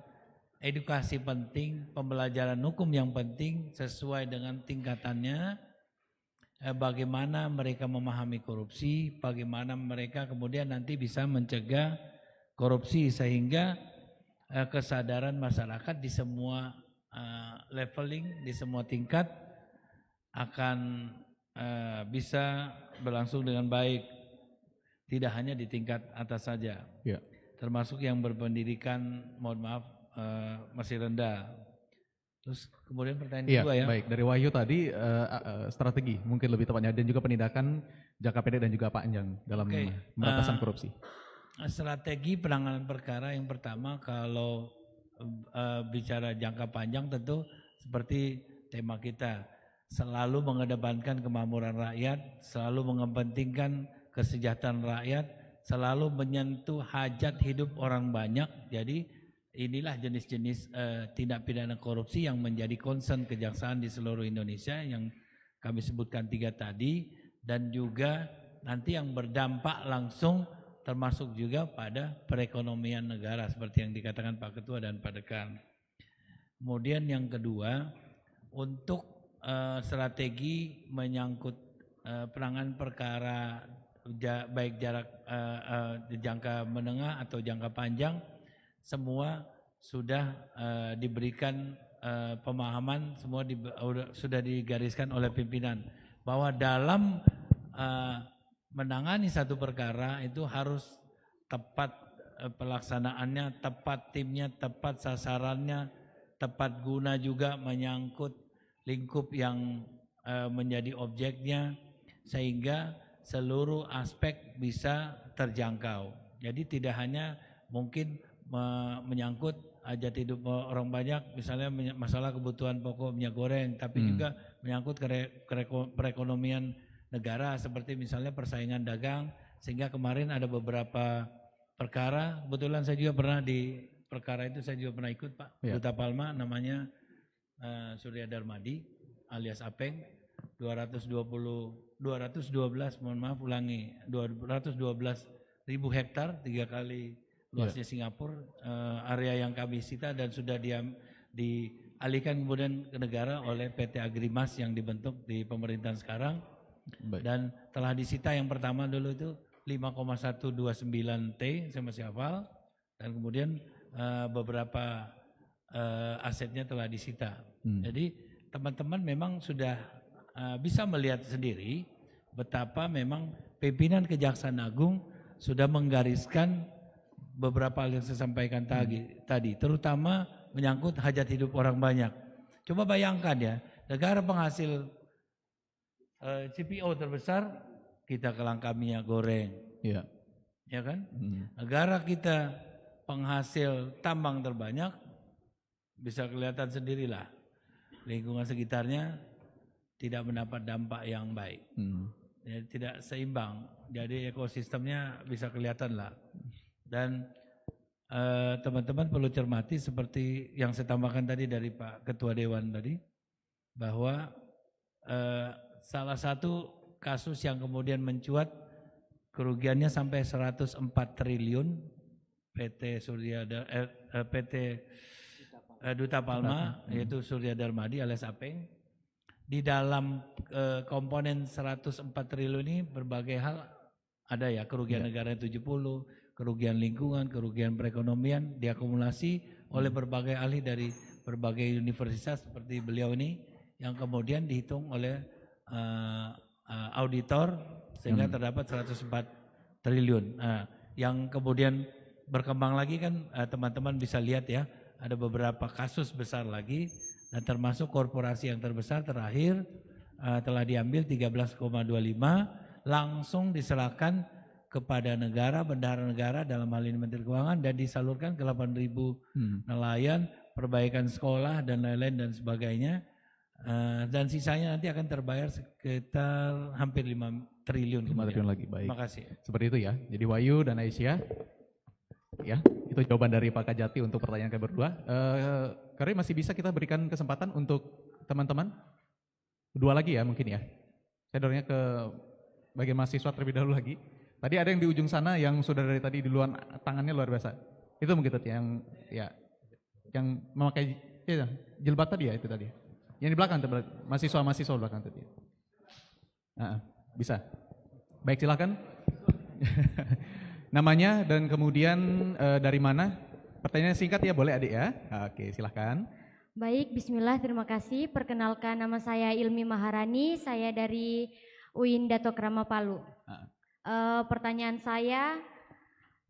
edukasi penting, pembelajaran hukum yang penting sesuai dengan tingkatannya, bagaimana mereka memahami korupsi, bagaimana mereka kemudian nanti bisa mencegah korupsi sehingga kesadaran masyarakat di semua leveling, di semua tingkat akan bisa berlangsung dengan baik, tidak hanya di tingkat atas saja. Ya. Termasuk yang berpendidikan, mohon maaf, masih rendah. Terus kemudian pertanyaan kedua ya. Baik, dari Wahyu tadi strategi mungkin lebih tepatnya dan juga penindakan jangka pendek dan juga panjang dalam pemberantasan korupsi. Strategi penanganan perkara yang pertama kalau bicara jangka panjang tentu seperti tema kita, selalu mengedepankan kemakmuran rakyat, selalu mengepentingkan kesejahteraan rakyat, selalu menyentuh hajat hidup orang banyak. Jadi inilah jenis-jenis tindak pidana korupsi yang menjadi concern kejaksaan di seluruh Indonesia yang kami sebutkan 3 tadi, dan juga nanti yang berdampak langsung termasuk juga pada perekonomian negara seperti yang dikatakan Pak Ketua dan Pak Dekan. Kemudian yang kedua, untuk strategi menyangkut penanganan perkara baik jarak jangka menengah atau jangka panjang, semua sudah diberikan pemahaman, semua sudah digariskan oleh pimpinan bahwa dalam menangani satu perkara itu harus tepat pelaksanaannya, tepat timnya, tepat sasarannya, tepat guna juga menyangkut lingkup yang menjadi objeknya sehingga seluruh aspek bisa terjangkau. Jadi tidak hanya mungkin menyangkut hajat hidup orang banyak, misalnya masalah kebutuhan pokok minyak goreng, tapi juga menyangkut perekonomian negara seperti misalnya persaingan dagang, sehingga kemarin ada beberapa perkara, kebetulan saya juga pernah di perkara itu, saya juga pernah ikut Pak, Duta Palma namanya Surya Darmadi alias Apeng, 212 ribu hektar, 3 kali luasnya Singapura, area yang kami sita dan sudah dialihkan kemudian ke negara oleh PT Agrimas yang dibentuk di pemerintahan sekarang. Baik. Dan telah disita yang pertama dulu itu 5,129 T, saya masih hafal, dan kemudian beberapa asetnya telah disita. Jadi teman-teman memang sudah bisa melihat sendiri betapa memang pimpinan Kejaksaan Agung sudah menggariskan beberapa hal yang saya sampaikan tadi, terutama menyangkut hajat hidup orang banyak. Coba bayangkan ya, negara penghasil CPO terbesar, kita kelangka minyak goreng, ya kan? Negara kita penghasil tambang terbanyak, bisa kelihatan sendirilah lingkungan sekitarnya tidak mendapat dampak yang baik, ya, tidak seimbang. Jadi ekosistemnya bisa kelihatan lah. Dan teman-teman perlu cermati seperti yang saya tambahkan tadi dari Pak Ketua Dewan tadi, bahwa salah satu kasus yang kemudian mencuat kerugiannya sampai 104 triliun PT Duta Palma, yaitu Surya Darmadi alias Apeng. Di dalam komponen 104 triliun ini berbagai hal ada ya, kerugian negara 70, kerugian lingkungan, kerugian perekonomian diakumulasi oleh berbagai ahli dari berbagai universitas seperti beliau ini, yang kemudian dihitung oleh auditor sehingga terdapat 104 triliun. Yang kemudian berkembang lagi kan teman-teman bisa lihat ya, ada beberapa kasus besar lagi dan termasuk korporasi yang terbesar terakhir telah diambil 13,25 langsung diserahkan kepada negara, bendahara negara dalam hal ini Menteri Keuangan dan disalurkan ke 8.000 nelayan, perbaikan sekolah dan lain-lain dan sebagainya. Dan sisanya nanti akan terbayar sekitar hampir 5 triliun. 5 triliun lagi, baik. Terima kasih. Seperti itu ya. Jadi Wahyu dan Aisyah, ya itu jawaban dari Pak Kajati untuk pertanyaan kami berdua. Karena masih bisa kita berikan kesempatan untuk teman-teman. 2 lagi ya mungkin ya. Saya dorongnya ke bagian mahasiswa terlebih dahulu lagi. Tadi ada yang di ujung sana yang sudah dari tadi di luar tangannya luar biasa. Itu mungkin yang memakai jilbab tadi ya itu tadi. Yang di belakang mahasiswa belakang tadi. Bisa. Baik, silakan. Namanya dan kemudian dari mana? Pertanyaan singkat ya, boleh adik ya. Oke, silakan. Baik, bismillah, terima kasih. Perkenalkan, nama saya Ilmi Maharani, saya dari UIN Dato Krama Palu. Pertanyaan saya,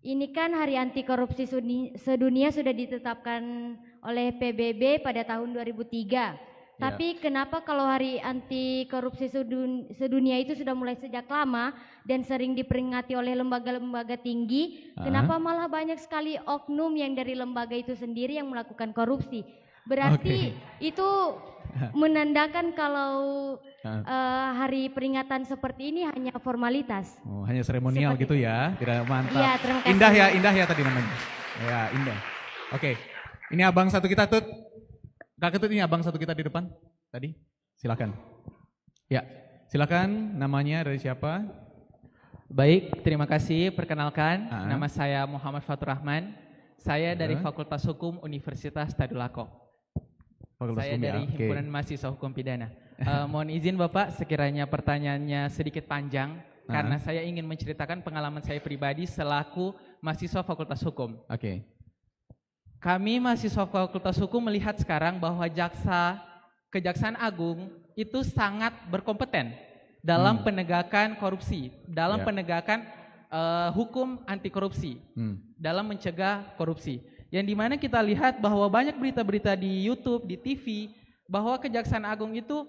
ini kan Hari Anti Korupsi Sedunia sudah ditetapkan oleh PBB pada tahun 2003. Tapi kenapa kalau Hari Anti Korupsi Sedunia itu sudah mulai sejak lama dan sering diperingati oleh lembaga-lembaga tinggi, kenapa malah banyak sekali oknum yang dari lembaga itu sendiri yang melakukan korupsi? Berarti itu menandakan kalau hari peringatan seperti ini hanya formalitas. Oh, hanya seremonial gitu ya, tidak mantap. Iya, terima kasih. Indah ya tadi namanya. Ya, indah. Oke, ini abang satu kita Tut. Kak Ketut, ini abang satu kita di depan tadi. Silakan. Ya, silakan. Namanya dari siapa? Baik, terima kasih. Perkenalkan, nama saya Muhammad Fatur Rahman. Saya dari Fakultas Hukum Universitas Tadulako. Saya dari Himpunan Mahasiswa Hukum Pidana. Mohon izin Bapak, sekiranya pertanyaannya sedikit panjang, karena saya ingin menceritakan pengalaman saya pribadi selaku mahasiswa Fakultas Hukum. Oke. Kami mahasiswa Fakultas Hukum melihat sekarang bahwa Kejaksaan Agung itu sangat berkompeten dalam penegakan korupsi, dalam penegakan hukum anti korupsi, dalam mencegah korupsi. Yang dimana kita lihat bahwa banyak berita-berita di YouTube, di TV, bahwa Kejaksaan Agung itu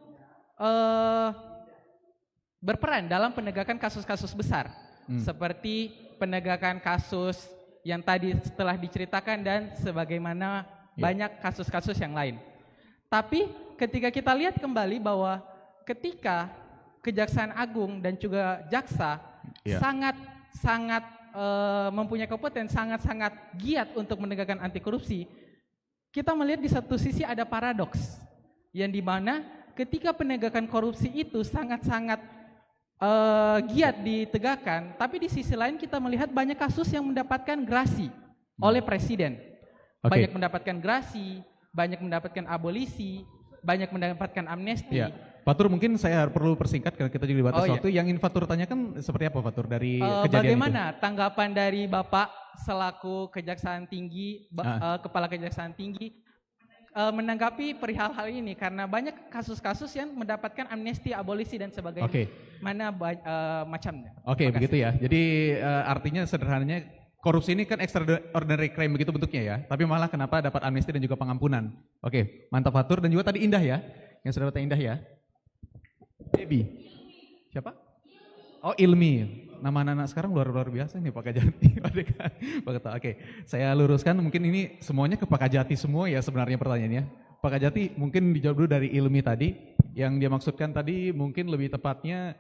berperan dalam penegakan kasus-kasus besar, seperti penegakan kasus yang tadi setelah diceritakan dan sebagaimana banyak kasus-kasus yang lain. Tapi ketika kita lihat kembali bahwa ketika Kejaksaan Agung dan juga jaksa sangat mempunyai kompetensi, sangat giat untuk menegakkan anti korupsi, kita melihat di satu sisi ada paradoks yang dimana ketika penegakan korupsi itu sangat-sangat giat ditegakkan, tapi di sisi lain kita melihat banyak kasus yang mendapatkan grasi oleh presiden, banyak mendapatkan grasi, banyak mendapatkan abolisi, banyak mendapatkan amnesti. Fatur, mungkin saya perlu persingkat karena kita juga dibatas waktu. Yang ingin Fatur tanyakan seperti apa Fatur dari kejadian bagaimana itu? Tanggapan dari Bapak selaku Kejaksaan Tinggi, Kepala Kejaksaan Tinggi menanggapi perihal hal ini, karena banyak kasus-kasus yang mendapatkan amnesti, abolisi dan sebagainya. Mana macamnya? Begitu ya. Jadi artinya sederhananya korupsi ini kan extraordinary crime begitu bentuknya ya. Tapi malah kenapa dapat amnesti dan juga pengampunan? Mantap Fatur, dan juga tadi Indah ya. Yang sudah datang Indah ya. Baby. Siapa? Oh, Ilmi. Nama anak-anak sekarang luar biasa nih Pak Kajati. Saya luruskan, mungkin ini semuanya ke Pak Kajati semua ya sebenarnya pertanyaannya. Pak Kajati mungkin dijawab dulu dari Ilmi tadi. Yang dia maksudkan tadi mungkin lebih tepatnya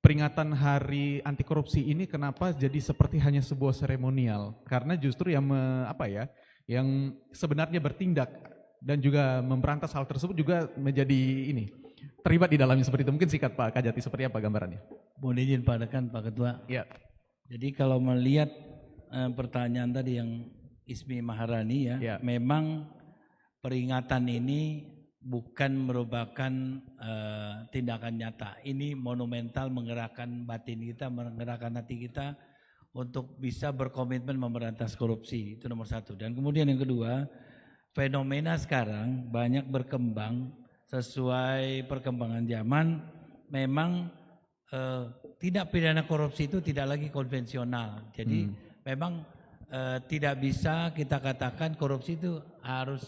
peringatan Hari Anti Korupsi ini kenapa jadi seperti hanya sebuah seremonial? Karena justru yang yang sebenarnya bertindak dan juga memberantas hal tersebut juga menjadi terlibat di dalamnya seperti itu. Mungkin sikat Pak Kajati, seperti apa gambarannya? Mohon izin Pak Dekan, Pak Ketua. Ya. Jadi kalau melihat pertanyaan tadi yang Ismi Maharani memang peringatan ini bukan merupakan tindakan nyata. Ini monumental, menggerakkan batin kita, menggerakkan hati kita untuk bisa berkomitmen memberantas korupsi. Itu nomor satu. Dan kemudian yang kedua, fenomena sekarang banyak berkembang sesuai perkembangan zaman. Memang tindak pidana korupsi itu tidak lagi konvensional. Jadi memang tidak bisa kita katakan korupsi itu harus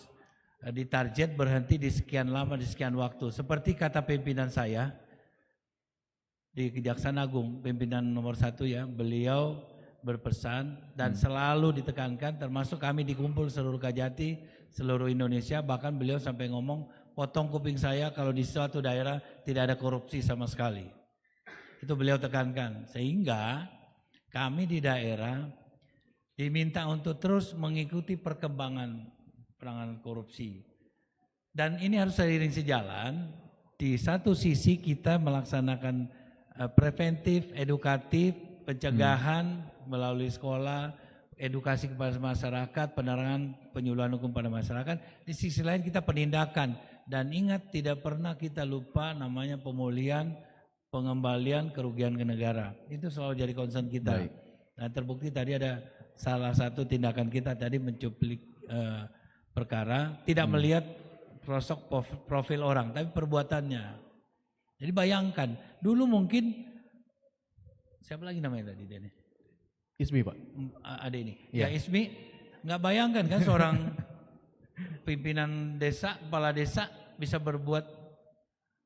ditarget berhenti di sekian lama, di sekian waktu. Seperti kata pimpinan saya di Kejaksaan Agung, pimpinan nomor 1 ya, beliau berpesan dan selalu ditekankan, termasuk kami di kumpul seluruh Kajati, seluruh Indonesia, bahkan beliau sampai ngomong, potong kuping saya kalau di suatu daerah tidak ada korupsi sama sekali. Itu beliau tekankan, sehingga kami di daerah diminta untuk terus mengikuti perkembangan penanganan korupsi. Dan ini harus seiring sejalan, di satu sisi kita melaksanakan preventif, edukatif, pencegahan melalui sekolah, edukasi kepada masyarakat, penerangan penyuluhan hukum pada masyarakat. Di sisi lain kita penindakan, dan ingat tidak pernah kita lupa namanya pemulihan, pengembalian kerugian ke negara. Itu selalu jadi concern kita. Baik. Nah, terbukti tadi ada salah satu tindakan kita tadi mencuplik perkara, tidak melihat sosok profil orang, tapi perbuatannya. Jadi bayangkan, dulu mungkin, siapa lagi namanya tadi Dene? Ismi Pak. Ada ini. Ya Ismi, nggak bayangkan kan seorang pimpinan desa, kepala desa bisa berbuat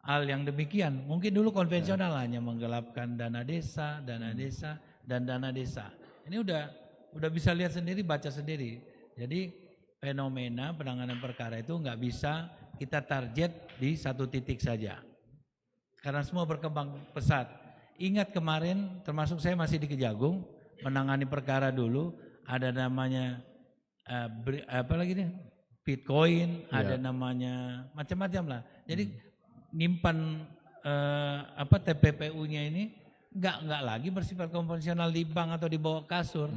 hal yang demikian. Mungkin dulu konvensional hanya menggelapkan dana desa, dan dana desa. Ini udah bisa lihat sendiri, baca sendiri. Jadi fenomena penanganan perkara itu nggak bisa kita target di satu titik saja. Karena semua berkembang pesat. Ingat kemarin, termasuk saya masih di Kejagung, menangani perkara dulu, ada namanya apa lagi nih, Bitcoin, ada namanya macam-macam lah. Jadi nyimpan TPPU-nya ini nggak lagi bersifat konvensional di bank atau di bawah kasur.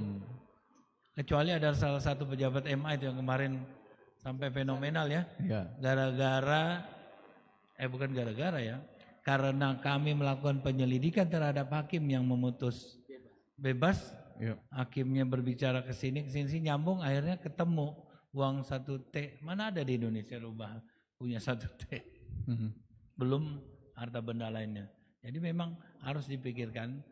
Kecuali ada salah satu pejabat MA itu yang kemarin sampai fenomenal ya. Gara-gara, bukan gara-gara ya, karena kami melakukan penyelidikan terhadap hakim yang memutus bebas, hakimnya berbicara ke sini nyambung, akhirnya ketemu uang 1T. Mana ada di Indonesia rubah punya 1T. Belum harta benda lainnya. Jadi memang harus dipikirkan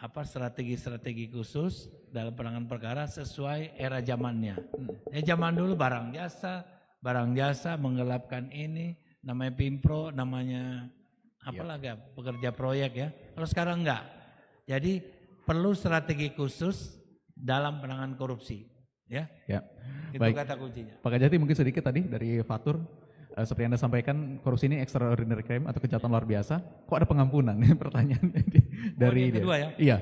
strategi-strategi khusus dalam penanganan perkara sesuai era zamannya. Zaman dulu barang jasa menggelapkan ini, namanya Pimpro, namanya apalagi pekerja proyek ya. Kalau sekarang enggak. Jadi perlu strategi khusus dalam penanganan korupsi, ya. Itu baik. Kata kuncinya. Pak Kajati mungkin sedikit tadi dari Fatur, seperti Anda sampaikan korupsi ini extraordinary crime atau kejahatan luar biasa. Kok ada pengampunan? Pertanyaan dari yang kedua ya. Iya.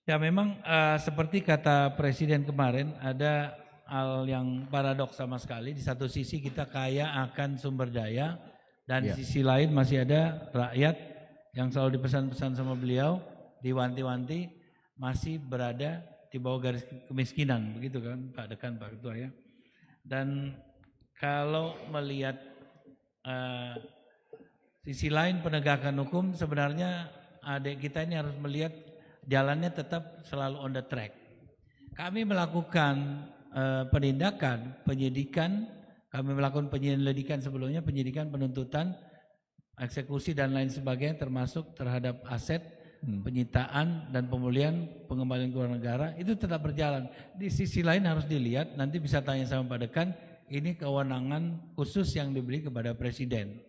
Ya memang seperti kata Presiden kemarin, ada hal yang paradoks sama sekali. Di satu sisi kita kaya akan sumber daya, dan di sisi lain masih ada rakyat yang selalu dipesan-pesan sama beliau, diwanti-wanti, masih berada di bawah garis kemiskinan, begitu kan Pak Dekan, Pak Ketua ya. Dan kalau melihat sisi lain penegakan hukum, sebenarnya adik kita ini harus melihat jalannya tetap selalu on the track. Kami melakukan penindakan, penyidikan, kami melakukan penyelidikan sebelumnya, penyidikan, penuntutan, eksekusi dan lain sebagainya, termasuk terhadap aset, penyitaan dan pemulihan, pengembalian keluar negara, itu tetap berjalan. Di sisi lain harus dilihat, nanti bisa tanya sama Pak Dekan, ini kewenangan khusus yang diberi kepada Presiden.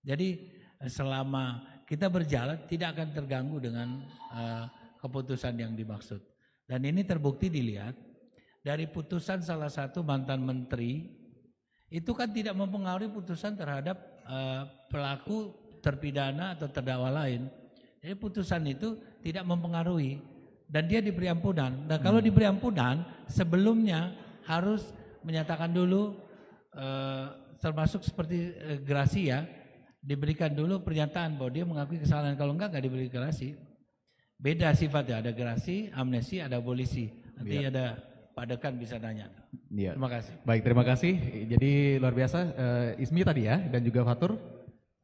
Jadi selama kita berjalan tidak akan terganggu dengan keputusan yang dimaksud. Dan ini terbukti dilihat dari putusan salah satu mantan menteri, itu kan tidak mempengaruhi putusan terhadap pelaku terpidana atau terdakwa lain. Jadi putusan itu tidak mempengaruhi dan dia diberi ampunan. Dan kalau diberi ampunan, sebelumnya harus menyatakan dulu, termasuk seperti gerasi ya, diberikan dulu pernyataan bahwa dia mengakui kesalahan. Kalau enggak diberi gerasi. Beda sifatnya, ada gerasi, amnesti, ada abolisi. Nanti ada Pak Dekan bisa tanya. Terima kasih. Baik, terima kasih. Jadi luar biasa Ismi tadi ya, dan juga Fatur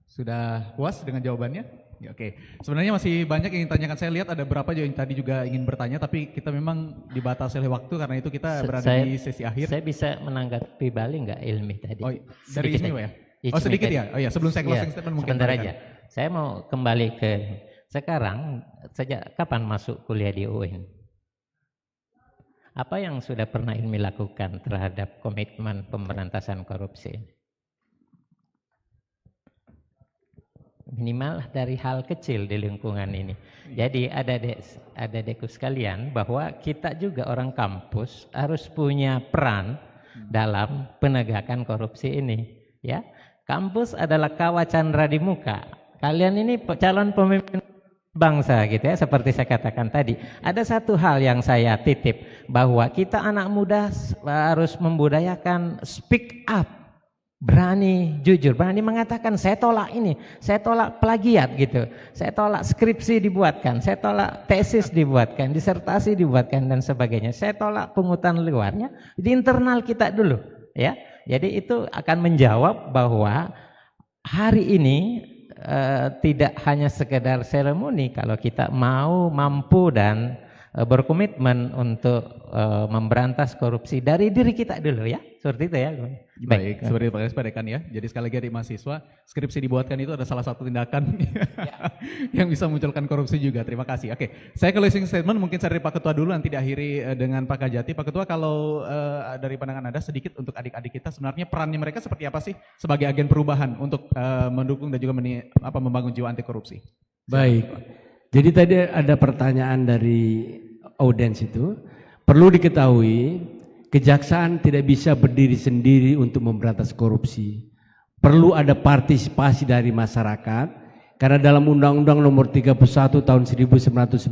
sudah puas dengan jawabannya. Ya, oke. Sebenarnya masih banyak yang ingin tanyakan. Saya lihat ada beberapa yang tadi juga ingin bertanya, tapi kita memang dibatasi oleh waktu karena itu kita berada di sesi akhir. Saya bisa menanggapi balik nggak Ilmi tadi? Oh, dari Ilmi ya? Ilmi Oh sedikit tadi. ya? Oh ya, sebelum saya closing statement mungkin. Sebentar aja. Saya mau kembali ke sekarang, sejak kapan masuk kuliah di UIN? Apa yang sudah pernah Ilmi lakukan terhadap komitmen pemberantasan korupsi? Minimal dari hal kecil di lingkungan ini. Jadi adik-adikku sekalian, bahwa kita juga orang kampus harus punya peran dalam penegakan korupsi ini. Ya, kampus adalah kawacandra di muka. Kalian ini calon pemimpin bangsa gitu ya, seperti saya katakan tadi. Ada satu hal yang saya titip, bahwa kita anak muda harus membudayakan speak up, berani jujur, berani mengatakan saya tolak ini, saya tolak plagiat gitu, saya tolak skripsi dibuatkan, saya tolak tesis dibuatkan, disertasi dibuatkan dan sebagainya, saya tolak pungutan luarnya di internal kita dulu ya. Jadi itu akan menjawab bahwa hari ini tidak hanya sekedar seremoni, kalau kita mampu dan berkomitmen untuk memberantas korupsi dari diri kita dulu ya, seperti itu ya. Baik, seperti itu Pak Garis ya. Jadi sekali lagi adik mahasiswa, skripsi dibuatkan itu ada salah satu tindakan yang bisa munculkan korupsi juga. Terima kasih. Oke, saya closing statement mungkin dari Pak Ketua dulu, nanti diakhiri dengan Pak Kajati. Pak Ketua, kalau dari pandangan Anda sedikit untuk adik-adik kita, sebenarnya perannya mereka seperti apa sih sebagai agen perubahan untuk mendukung dan juga membangun jiwa anti korupsi? Baik. Jadi tadi ada pertanyaan dari audiens itu, perlu diketahui kejaksaan tidak bisa berdiri sendiri untuk memberantas korupsi. Perlu ada partisipasi dari masyarakat, karena dalam Undang-Undang Nomor 31 Tahun 1999,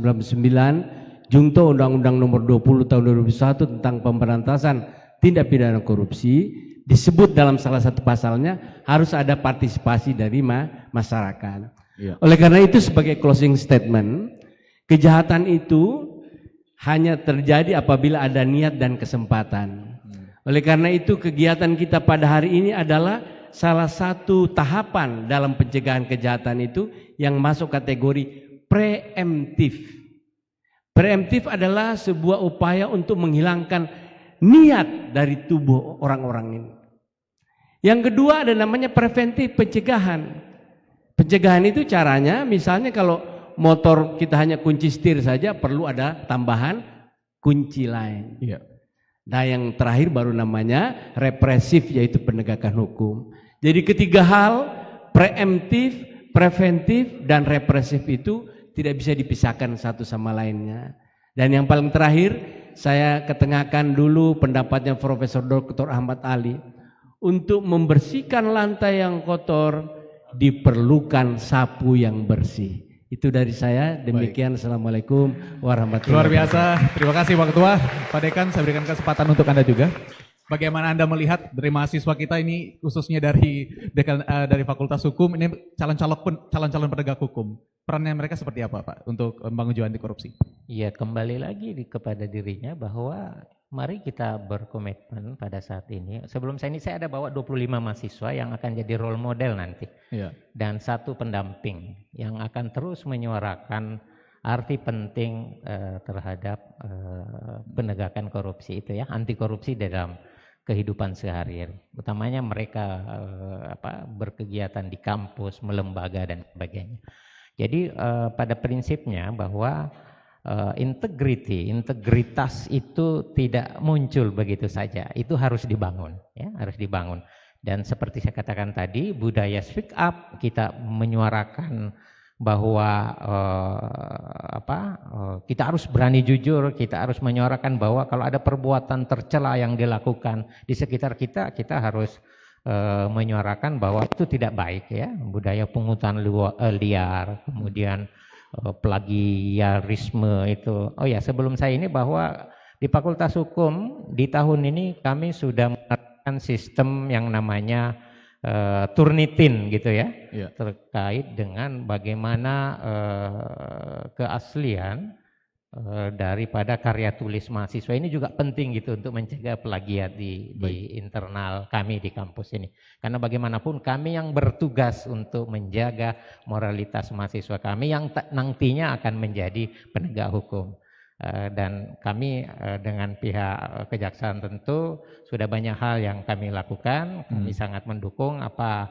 Junto Undang-Undang Nomor 20 Tahun 2001 tentang pemberantasan tindak pidana korupsi, disebut dalam salah satu pasalnya harus ada partisipasi dari masyarakat. Ya. Oleh karena itu sebagai closing statement, kejahatan itu hanya terjadi apabila ada niat dan kesempatan. Oleh karena itu kegiatan kita pada hari ini adalah salah satu tahapan dalam pencegahan kejahatan itu yang masuk kategori preemptif. Preemptif adalah sebuah upaya untuk menghilangkan niat dari tubuh orang-orang ini. Yang kedua ada namanya preventif, pencegahan. Pencegahan itu caranya, misalnya kalau motor kita hanya kunci setir saja, perlu ada tambahan kunci lain. Iya. Nah yang terakhir baru namanya represif, yaitu penegakan hukum. Jadi ketiga hal, preemptif, preventif, dan represif itu tidak bisa dipisahkan satu sama lainnya. Dan yang paling terakhir, saya ketengahkan dulu pendapatnya Profesor Dr. Ahmad Ali. Untuk membersihkan lantai yang kotor, diperlukan sapu yang bersih. Itu dari saya, demikian. Baik. Assalamualaikum warahmatullahi wabarakatuh. Luar biasa, terima kasih Pak Ketua. Pak Dekan, saya berikan kesempatan untuk Anda juga. Bagaimana Anda melihat dari mahasiswa kita ini, khususnya dari Fakultas Hukum, ini calon-calon penegak hukum. Perannya mereka seperti apa Pak untuk membangun jiwa anti korupsi? Iya, kembali lagi kepada dirinya bahwa mari kita berkomitmen pada saat ini. Sebelum saya ada bawa 25 mahasiswa yang akan jadi role model nanti. Ya. Dan satu pendamping yang akan terus menyuarakan arti penting terhadap penegakan korupsi itu ya, anti korupsi dalam kehidupan sehari-hari. Utamanya mereka berkegiatan di kampus, melembaga dan sebagainya. Jadi pada prinsipnya bahwa integritas itu tidak muncul begitu saja, itu harus dibangun, ya, harus dibangun. Dan seperti saya katakan tadi, budaya speak up, kita menyuarakan bahwa kita harus berani jujur, kita harus menyuarakan bahwa kalau ada perbuatan tercela yang dilakukan di sekitar kita, kita harus menyuarakan bahwa itu tidak baik ya, budaya pungutan liar, kemudian plagiarisme itu. Oh ya, sebelum saya ini bahwa di Fakultas Hukum di tahun ini kami sudah menerapkan sistem yang namanya Turnitin gitu ya, terkait dengan bagaimana keaslian daripada karya tulis mahasiswa ini juga penting gitu untuk mencegah plagiat di internal kami di kampus ini. Karena bagaimanapun kami yang bertugas untuk menjaga moralitas mahasiswa kami yang nantinya akan menjadi penegak hukum. Dan kami dengan pihak kejaksaan tentu sudah banyak hal yang kami lakukan. Kami sangat mendukung apa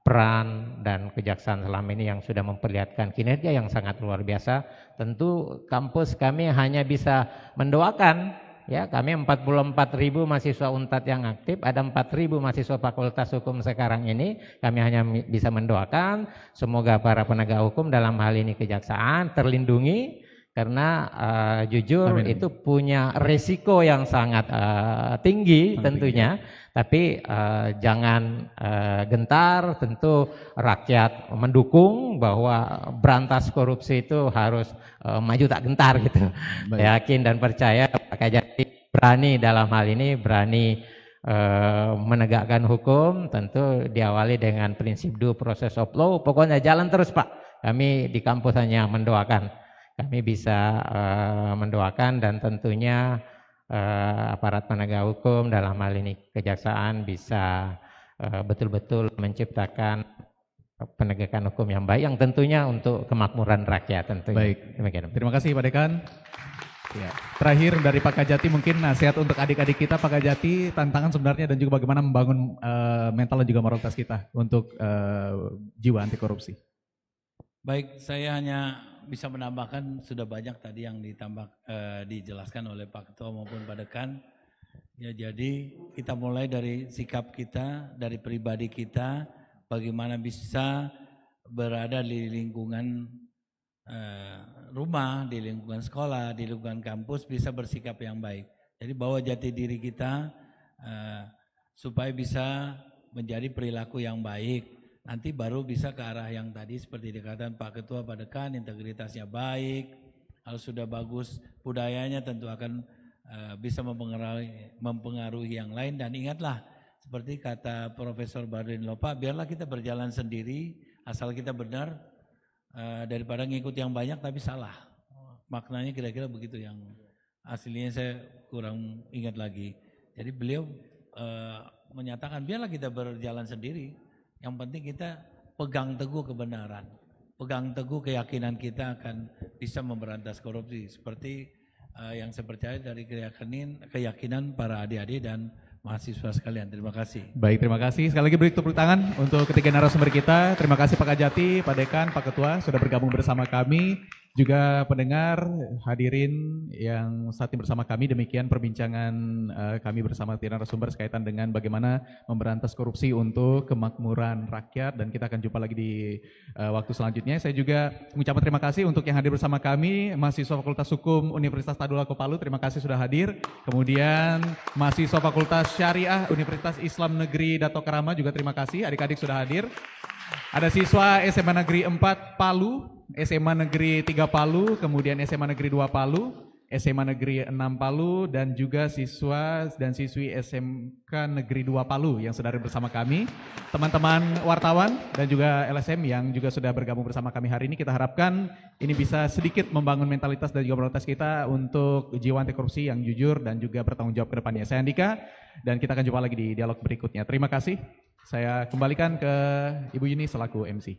peran dan kejaksaan selama ini yang sudah memperlihatkan kinerja yang sangat luar biasa. Tentu kampus kami hanya bisa mendoakan, ya, kami 44.000 mahasiswa UNTAD yang aktif, ada 4.000 mahasiswa Fakultas Hukum sekarang ini. Kami hanya bisa mendoakan semoga para penegak hukum dalam hal ini kejaksaan terlindungi, karena jujur itu punya resiko yang sangat tinggi tentunya. Tapi jangan gentar, tentu rakyat mendukung bahwa berantas korupsi itu harus maju tak gentar gitu. Yakin dan percaya Pak Kajati berani dalam hal ini, berani menegakkan hukum, tentu diawali dengan prinsip due process of law. Pokoknya jalan terus Pak, kami di kampus hanya mendoakan. Kami bisa mendoakan dan tentunya aparat penegak hukum dalam hal ini kejaksaan bisa betul-betul menciptakan penegakan hukum yang baik yang tentunya untuk kemakmuran rakyat tentunya. Baik, terima kasih Pak Dekan. Ya. Terakhir dari Pak Kajati mungkin nasihat untuk adik-adik kita Pak Kajati, tantangan sebenarnya dan juga bagaimana membangun mental dan juga moralitas kita untuk jiwa anti korupsi. Baik, saya hanya bisa menambahkan sudah banyak tadi yang dijelaskan oleh Pak Ketua maupun Pak Dekan. Ya, jadi kita mulai dari sikap kita, dari pribadi kita, bagaimana bisa berada di lingkungan rumah, di lingkungan sekolah, di lingkungan kampus, bisa bersikap yang baik. Jadi bawa jati diri kita supaya bisa menjadi perilaku yang baik. Nanti baru bisa ke arah yang tadi seperti dikatakan Pak Ketua, Pak Dekan, integritasnya baik, kalau sudah bagus budayanya tentu akan bisa mempengaruhi yang lain. Dan ingatlah seperti kata Profesor Bardin Lopa, biarlah kita berjalan sendiri asal kita benar daripada ngikut yang banyak tapi salah. Maknanya kira-kira begitu, yang aslinya saya kurang ingat lagi. Jadi beliau menyatakan biarlah kita berjalan sendiri. Yang penting kita pegang teguh kebenaran, pegang teguh keyakinan kita akan bisa memberantas korupsi. Seperti yang saya percaya dari keyakinan para adik-adik dan mahasiswa sekalian. Terima kasih. Baik, terima kasih. Sekali lagi beri tepuk tangan untuk ketiga narasumber kita. Terima kasih Pak Kajati, Pak Dekan, Pak Ketua sudah bergabung bersama kami. Juga pendengar, hadirin yang saat ini bersama kami, demikian perbincangan kami bersama tiga narasumber sekaitan dengan bagaimana memberantas korupsi untuk kemakmuran rakyat, dan kita akan jumpa lagi di waktu selanjutnya. Saya juga mengucapkan terima kasih untuk yang hadir bersama kami, mahasiswa Fakultas Hukum Universitas Tadulako Palu, terima kasih sudah hadir. Kemudian mahasiswa Fakultas Syariah Universitas Islam Negeri Dato Kerama juga terima kasih, adik-adik sudah hadir. Ada siswa SMA Negeri 4 Palu, SMA Negeri 3 Palu, kemudian SMA Negeri 2 Palu, SMA Negeri 6 Palu, dan juga siswa dan siswi SMK Negeri 2 Palu yang sudah bersama kami. Teman-teman wartawan dan juga LSM yang juga sudah bergabung bersama kami hari ini, kita harapkan ini bisa sedikit membangun mentalitas dan juga moralitas kita untuk jiwa anti korupsi yang jujur dan juga bertanggung jawab ke depannya. Saya Andika, dan kita akan jumpa lagi di dialog berikutnya. Terima kasih. Saya kembalikan ke Ibu Yuni selaku MC.